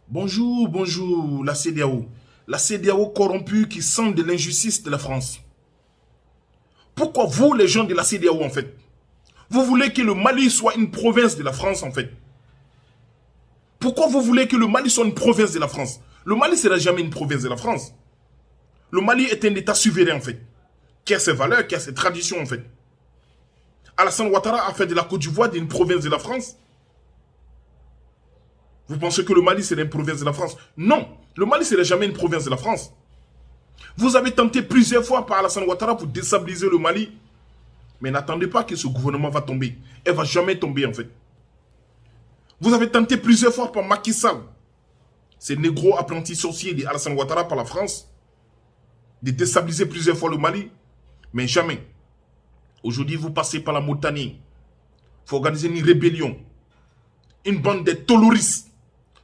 Bonjour, bonjour, la CEDEAO. La CEDEAO corrompue qui sent de l'injustice de la France. Pourquoi vous, les gens de la CEDEAO, en fait, vous voulez que le Mali soit une province de la France, en fait? Pourquoi vous voulez que le Mali soit une province de la France? Le Mali ne sera jamais une province de la France. Le Mali est un État souverain, en fait, qui a ses valeurs, qui a ses traditions, en fait. Alassane Ouattara a fait de la Côte d'Ivoire une province de la France. Vous pensez que le Mali serait une province de la France? Non, le Mali ne serait jamais une province de la France. Vous avez tenté plusieurs fois par Alassane Ouattara pour déstabiliser le Mali. Mais n'attendez pas que ce gouvernement va tomber. Elle ne va jamais tomber en fait. Vous avez tenté plusieurs fois par Macky Sall, ces négros apprentis sorciers d'Alassane Ouattara par la France, de déstabiliser plusieurs fois le Mali. Mais jamais. Aujourd'hui, vous passez par la Mauritanie. Il faut organiser une rébellion. Une bande de terroristes.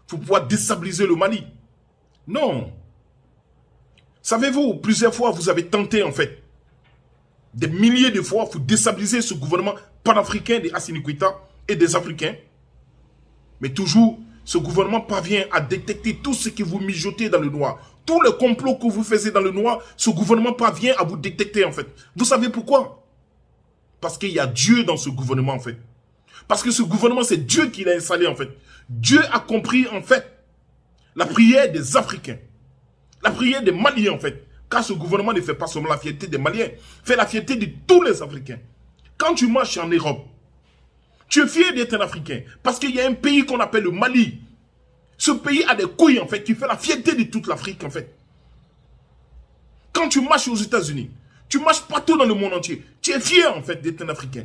Pour pouvoir déstabiliser le Mali. Non. Savez-vous, plusieurs fois, vous avez tenté, en fait, des milliers de fois, pour déstabiliser ce gouvernement panafricain des Assimi Goïta et des Africains. Mais toujours, ce gouvernement parvient à détecter tout ce que vous mijotez dans le noir. Tout le complot que vous faisiez dans le noir, ce gouvernement parvient à vous détecter, en fait. Vous savez pourquoi? Parce qu'il y a Dieu dans ce gouvernement, en fait. Parce que ce gouvernement, c'est Dieu qui l'a installé, en fait. Dieu a compris, en fait, la prière des Africains. La prière des Maliens, en fait. Car ce gouvernement ne fait pas seulement la fierté des Maliens, fait la fierté de tous les Africains. Quand tu marches en Europe, tu es fier d'être un Africain. Parce qu'il y a un pays qu'on appelle le Mali. Ce pays a des couilles, en fait, qui fait la fierté de toute l'Afrique, en fait. Quand tu marches aux États-Unis, tu marches partout dans le monde entier. Tu es fier, en fait, d'être un Africain.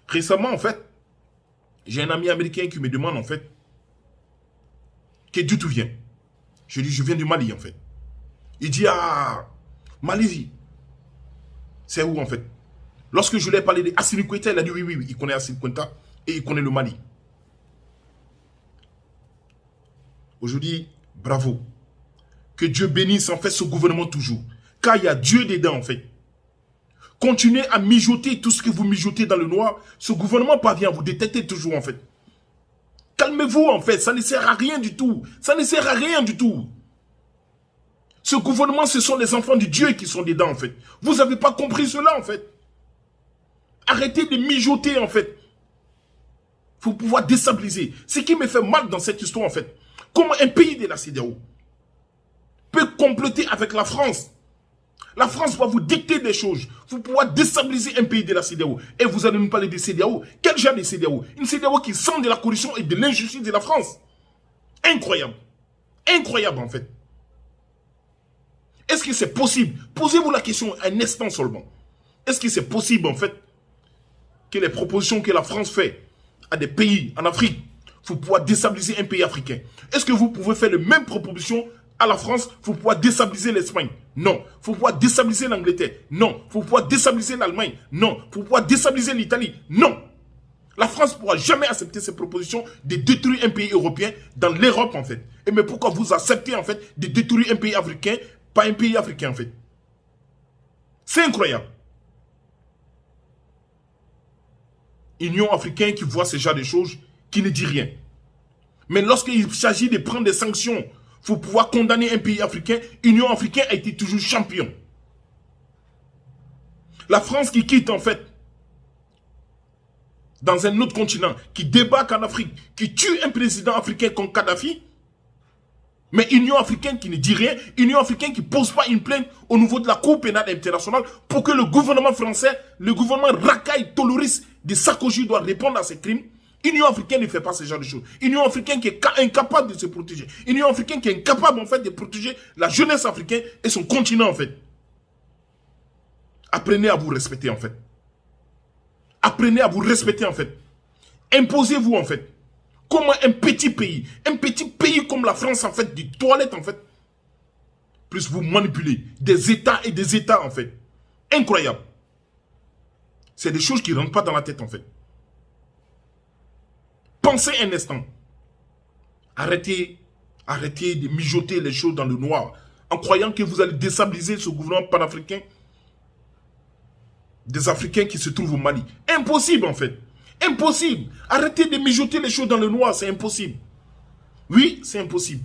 Récemment, en fait, j'ai un ami américain qui me demande, en fait, d'où tu viens. Je lui dis, je viens du Mali, en fait. Il dit, ah, Mali, c'est où, en fait? Lorsque je lui ai parlé d'Assimi Goïta, il a dit, oui, oui, oui, il connaît Assimi Goïta et il connaît le Mali. Aujourd'hui, bravo. Que Dieu bénisse, en fait, ce gouvernement toujours. Car il y a Dieu dedans, en fait. Continuez à mijoter tout ce que vous mijotez dans le noir. Ce gouvernement parvient à vous détecter toujours, en fait. Calmez-vous, en fait. Ça ne sert à rien du tout. Ça ne sert à rien du tout. Ce gouvernement, ce sont les enfants de Dieu qui sont dedans, en fait. Vous n'avez pas compris cela, en fait. Arrêtez de mijoter, en fait. Il faut pouvoir déstabiliser. Ce qui me fait mal dans cette histoire, en fait. Comment un pays de la CEDEAO peut comploter avec la France. La France va vous dicter des choses. Vous pouvez déstabiliser un pays de la CEDEAO. Et vous allez nous parler de CEDEAO. Quel genre de CEDEAO? Une CEDEAO qui sent de la corruption et de l'injustice de la France. Incroyable. Incroyable, en fait. Est-ce que c'est possible? Posez-vous la question un instant seulement. Est-ce que c'est possible, en fait, que les propositions que la France fait à des pays en Afrique pour pouvoir déstabiliser un pays africain? Est-ce que vous pouvez faire les mêmes propositions à la France pour pouvoir déstabiliser l'Espagne? Non. Pour pouvoir déstabiliser l'Angleterre? Non. Pour pouvoir déstabiliser l'Allemagne? Non. Pour pouvoir déstabiliser l'Italie? Non. La France ne pourra jamais accepter ces propositions de détruire un pays européen dans l'Europe, en fait. Et mais pourquoi vous acceptez, en fait, de détruire un pays africain, pas un pays africain, en fait? C'est incroyable. Union africaine qui voit ce genre de choses, qui ne dit rien. Mais lorsqu'il s'agit de prendre des sanctions pour pouvoir condamner un pays africain, Union africaine a été toujours champion. La France qui quitte, en fait, dans un autre continent, qui débarque en Afrique, qui tue un président africain comme Kadhafi, mais Union africaine qui ne dit rien, Union africaine qui ne pose pas une plainte au niveau de la Cour pénale internationale pour que le gouvernement français, le gouvernement racaille, terroriste de Sarkozy doit répondre à ces crimes. Union africaine ne fait pas ce genre de choses. Union africaine qui est incapable de se protéger. Union africaine qui est incapable, en fait, de protéger la jeunesse africaine et son continent, en fait. Apprenez à vous respecter, en fait. Apprenez à vous respecter, en fait. Imposez-vous, en fait. Comment un petit pays comme la France, en fait, des toilettes, en fait, plus vous manipuler des États et des États, en fait. Incroyable. C'est des choses qui ne rentrent pas dans la tête, en fait. Pensez un instant. Arrêtez de mijoter les choses dans le noir en croyant que vous allez déstabiliser ce gouvernement panafricain des Africains qui se trouvent au Mali. Impossible, en fait. Impossible. Arrêtez de mijoter les choses dans le noir, c'est impossible. Oui, c'est impossible.